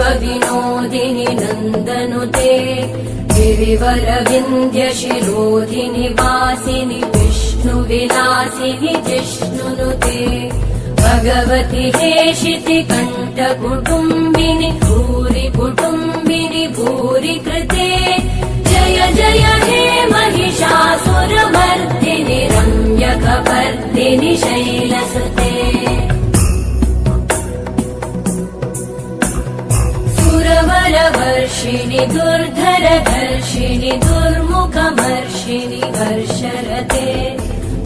विश्वविनोदिनि नन्दनुते गिरिवरविन्ध्यशिरोधिनि वासिनि विष्णुविलासिनि जिष्णुनुते भगवति हेशिति कण्ठकुटुम्बिनि भूरि कुटुम्बिनि भूरि कृते जय जय हे महिषासुरमर्दिनि रम्यकपर्दिनि शैलसुते सुरवरवर्षिणि दुर्धरधर्षिणि दुर्मुखमर्षिणि हर्षरते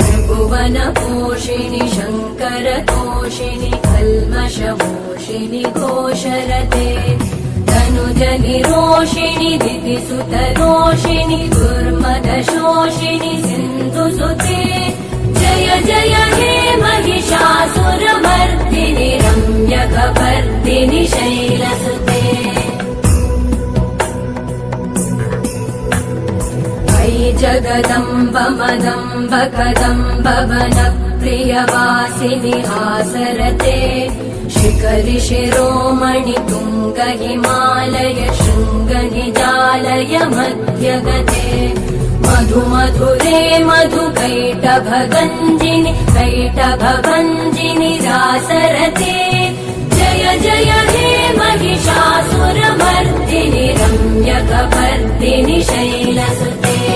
त्रिभुवनपोषिणि शङ्करतोषिणि कल्मषमोषिणि घोषरते तनुजनिरोषिणि दितिसुतरोषिणि दुर्मदशोषिणि सिन्धुसुते जय जय हे महिषासुरमर्दिनि रम्यकपर्दिनि शैलसुते जगदम्ब मदम्ब कदम्ब वनप्रियवासिनि हासरते शिखरि शिरोमणि तुङ्ग हिमालय शृङ्गनिजालय मध्यगते मधुमधुरे मधुकैटभगञ्जिनि कैटभभञ्जिनि रासरते जय जय हे महिषासुरमर्दिनि रम्यकपर्दिनि शैलसुते